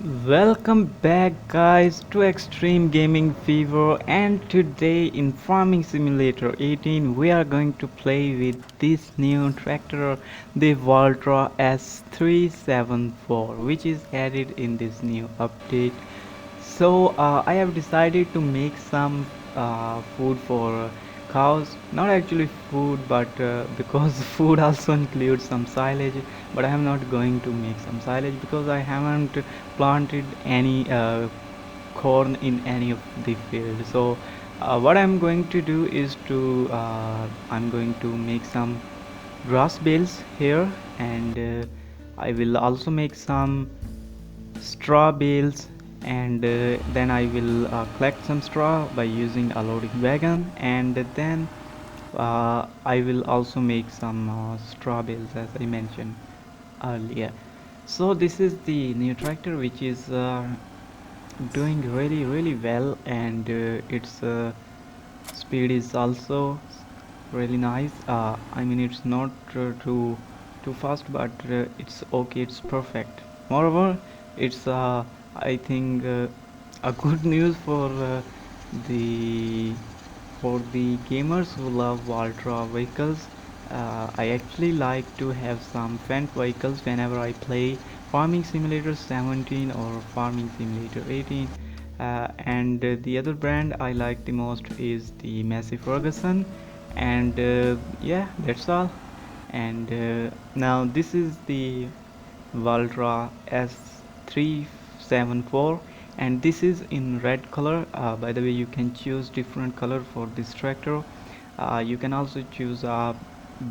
Welcome back guys to Extreme Gaming Fever, and today in Farming Simulator 18 we are going to play with this new tractor, the Valtra S374, which is added in this new update. So I have decided to make some food for cows. Not actually food, but because food also includes some silage. But I am not going to make some silage because I haven't planted any corn in any of the field. So what I'm going to do is I'm going to make some grass bales here, and I will also make some straw bales, and then I will collect some straw by using a loading wagon, and then I will also make some straw bales as I mentioned earlier. So this is the new tractor which is doing really well, and its speed is also really nice. I mean, it's not too fast, but it's okay, it's perfect. Moreover, it's I think a good news the for the gamers who love Valtra vehicles. I actually like to have some Fendt vehicles whenever I play Farming Simulator 17 or Farming Simulator 18. And the other brand I like the most is the Massey Ferguson, and yeah, that's all. And now this is the Valtra S374, and this is in red color. By the way, you can choose different color for this tractor. You can also choose a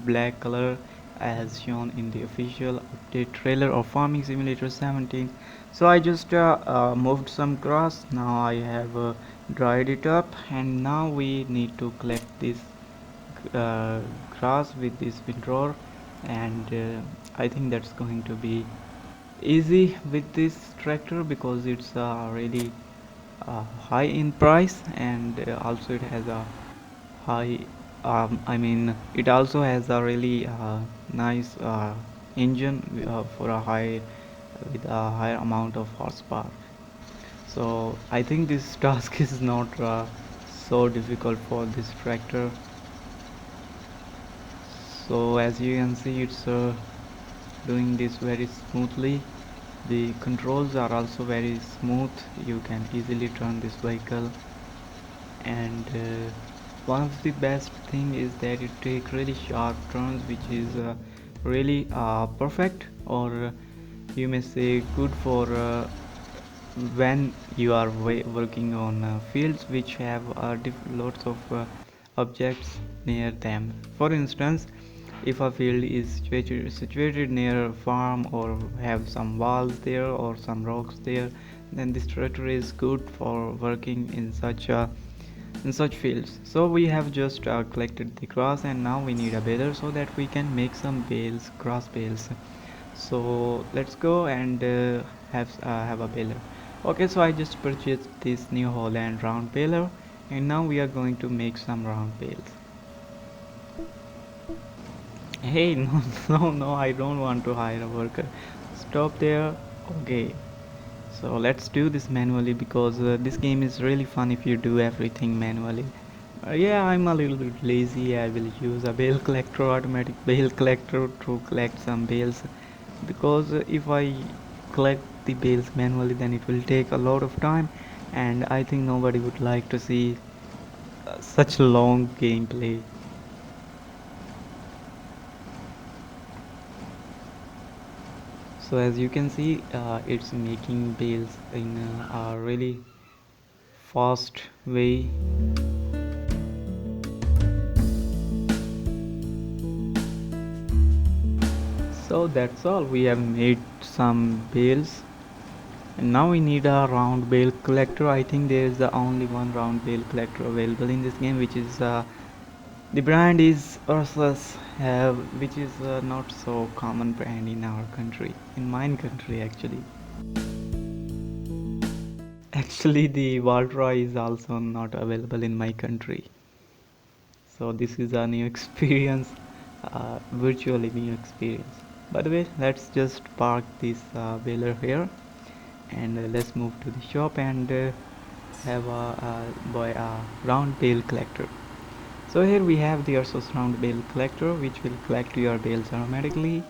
black color as shown in the official update trailer of Farming Simulator 17. So I just moved some grass. Now I have dried it up, and now we need to collect this uh, grass with this windrower, and I think that's going to be easy with this tractor because it's really high in price, and also it has a high I mean, it also has a really nice engine for a high with a higher amount of horsepower. So I think this task is not so difficult for this tractor. So as you can see, it's doing this very smoothly. The controls are also very smooth. You can easily turn this vehicle, and one of the best thing is that it take really sharp turns, which is really perfect, or you may say good for when you are working on fields which have lots of objects near them. For instance, if a field is situated near a farm or have some walls there or some rocks there, then this tractor is good for working in such fields. So we have just collected the grass, and now we need a baler so that we can make some bales, grass bales. So let's go and have a baler. Okay, so I just purchased this New Holland round baler, and now we are going to make some round bales. Hey, no, I don't want to hire a worker. Stop there. Okay, so let's do this manually because this game is really fun if you do everything manually. Yeah, I'm a little bit lazy. I will use a bale collector, automatic bale collector, to collect some bales, because if I collect the bales manually, then it will take a lot of time, and I think nobody would like to see such long gameplay. So as you can see, it's making bales in a really fast way. So that's all. We have made some bales, and now we need a round bale collector. I think there is the only one round bale collector available in this game, which is the brand is Ursus, which is not so common brand in our country, in my country actually. Actually, the Valtra is also not available in my country. So this is a new experience, virtually new experience. By the way, let's just park this baler here, and let's move to the shop and have a round bale collector. So here we have the Ursus round bale collector, which will collect your bales automatically.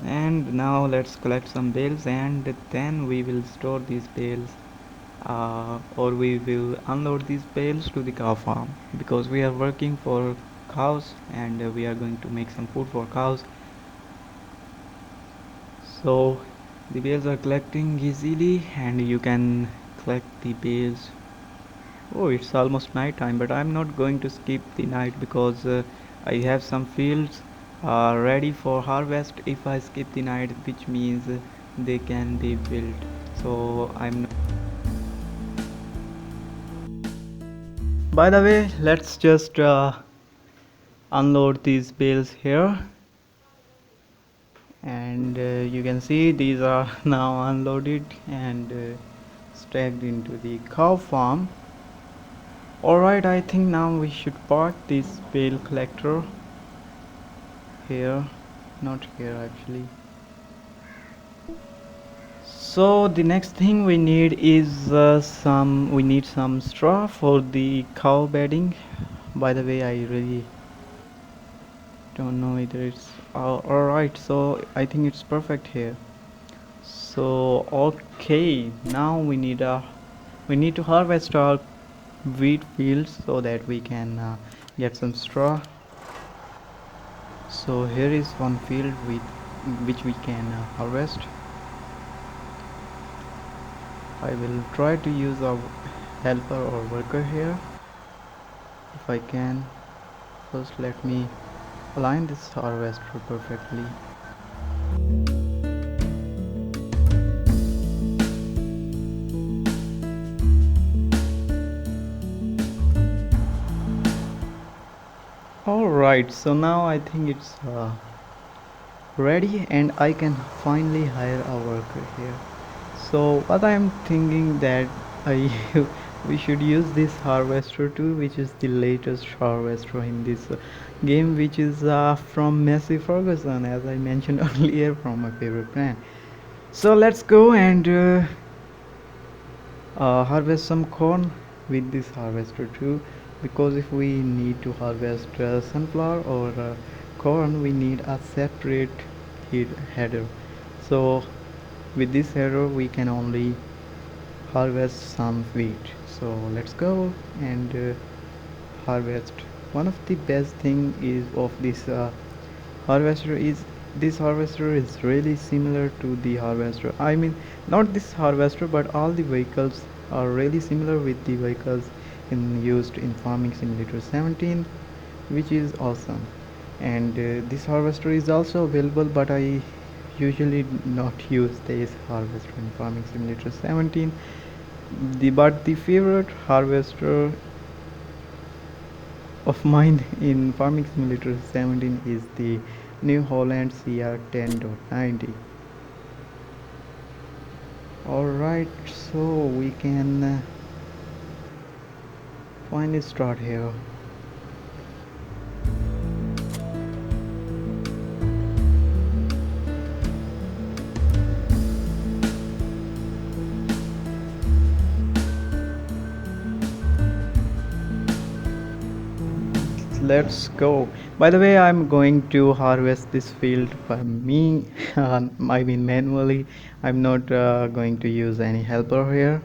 And now let's collect some bales, and then we will store these bales, or we will unload these bales to the cow farm, because we are working for cows, and we are going to make some food for cows. So the bales are collecting easily, and you can collect the bales. Oh, it's almost night time, but I'm not going to skip the night because I have some fields ready for harvest. If I skip the night, which means they can be built. So I'm not. By the way, let's just unload these bales here, and you can see these are now unloaded and stacked into the cow farm. Alright, I think now we should park this bale collector here, not here actually. So the next thing we need is some straw for the cow bedding. By the way, I really don't know whether it's alright, so I think it's perfect here. So okay, now we need to harvest our wheat fields so that we can get some straw. So here is one field with which we can harvest. I will try to use a helper or worker here if I can. First let me align this harvester perfectly. Alright, so now I think it's ready and I can finally hire a worker here. So what I am thinking that I we should use this harvester too, which is the latest harvester in this game, which is from Messi Ferguson, as I mentioned earlier, from my favorite brand. So let's go and harvest some corn with this harvester too, because if we need to harvest sunflower or corn, we need a separate header. So with this header we can only harvest some wheat. So let's go and harvest. One of the best thing is of this harvester is this harvester is really similar to the harvester. I mean, not this harvester, but all the vehicles are really similar with the vehicles in used in Farming Simulator 17, which is awesome. And this harvester is also available, but I usually not use this harvester in Farming Simulator 17. The favorite harvester of mine in Farming Simulator 17 is the New Holland CR10.90. Alright, so we can finally start here. Let's go. By the way, I'm going to harvest this field by me. I mean manually. I'm not going to use any helper here.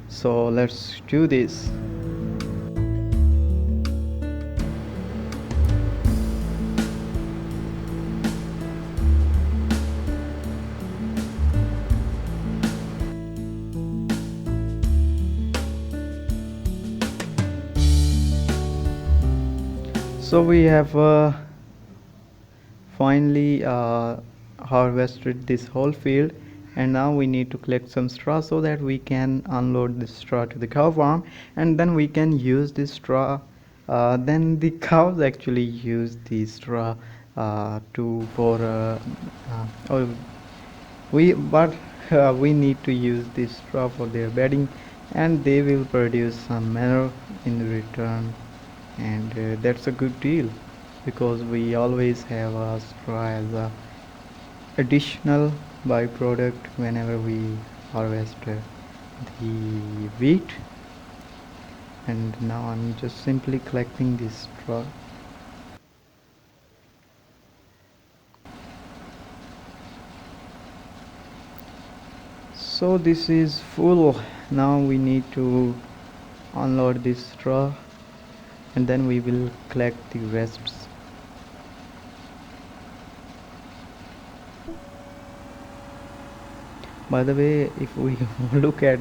So let's do this. So we have finally harvested this whole field, and now we need to collect some straw so that we can unload this straw to the cow farm, and then we can use this straw. Then the cows actually use the straw to for oh, we need to use this straw for their bedding, and they will produce some manure in return, and that's a good deal because we always have a straw as a additional byproduct whenever we harvest the wheat. And now I'm just simply collecting this straw. So this is full. Now we need to unload this straw and then we will collect the rests. By the way, if we look at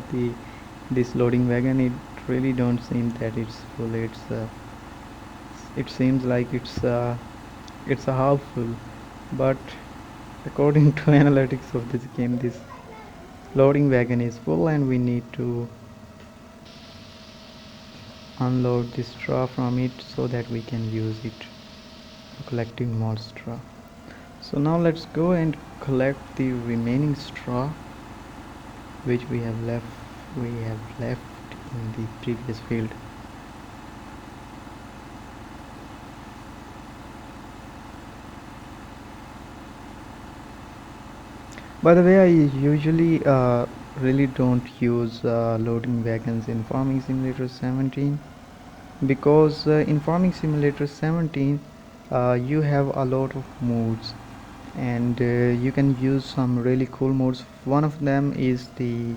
this loading wagon, it really don't seem that it's full. It seems like it's a half full, but according to analytics of this game, this loading wagon is full and we need to unload the straw from it so that we can use it for collecting more straw. So now let's go and collect the remaining straw which we have left in the previous field. By the way, I usually really don't use loading wagons in Farming Simulator 17 because in Farming Simulator 17 you have a lot of modes and you can use some really cool modes. One of them is the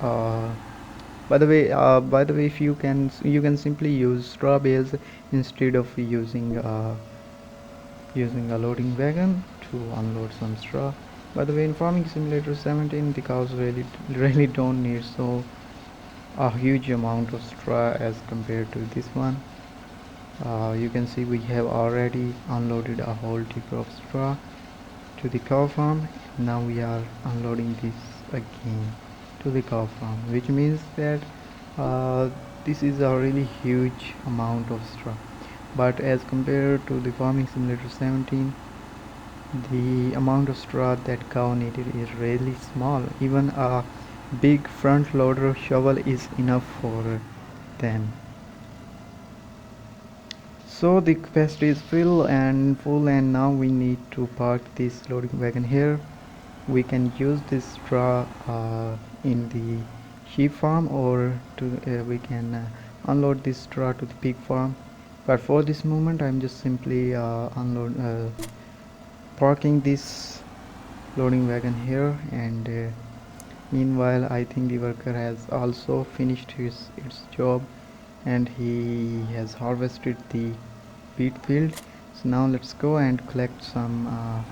uh, by the way, if you can simply use straw bales instead of using a loading wagon to unload some straw. By the way, in Farming Simulator 17, the cows really don't need so a huge amount of straw as compared to this one. You can see we have already unloaded a whole tipper of straw to the cow farm. Now we are unloading this again to the cow farm, which means that uh, this is a really huge amount of straw. But as compared to the Farming Simulator 17, the amount of straw that cow needed is really small. Even a big front loader shovel is enough for them. So the capacity is full and now we need to park this loading wagon here. We can use this straw in the sheep farm or we can unload this straw to the pig farm. But for this moment I'm just simply parking this loading wagon here, and meanwhile I think the worker has also finished its job and he has harvested the wheat field. So now let's go and collect some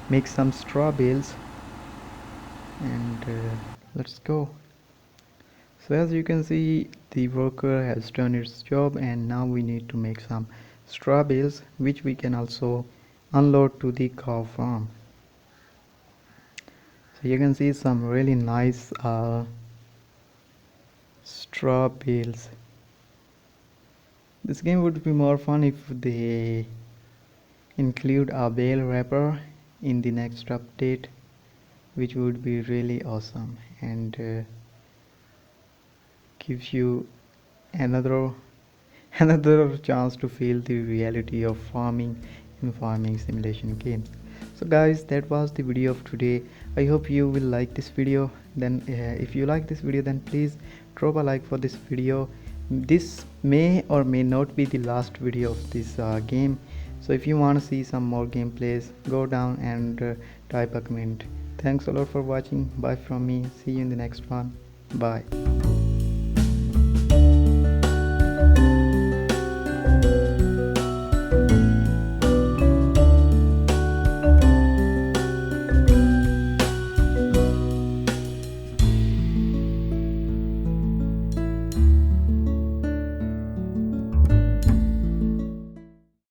make some straw bales, and let's go. So as you can see, the worker has done its job and now we need to make some straw bales which we can also unload to the cow farm. So you can see some really nice straw bales. This game would be more fun if they include a bale wrapper in the next update, which would be really awesome and gives you another another chance to feel the reality of farming in farming simulation games. So guys, that was the video of today. I hope you will like this video. Then if you like this video, then please drop a like for this video. This may or may not be the last video of this game, so if you want to see some more gameplays, go down and type a comment. Thanks a lot for watching. Bye from me. See you in the next one. Bye.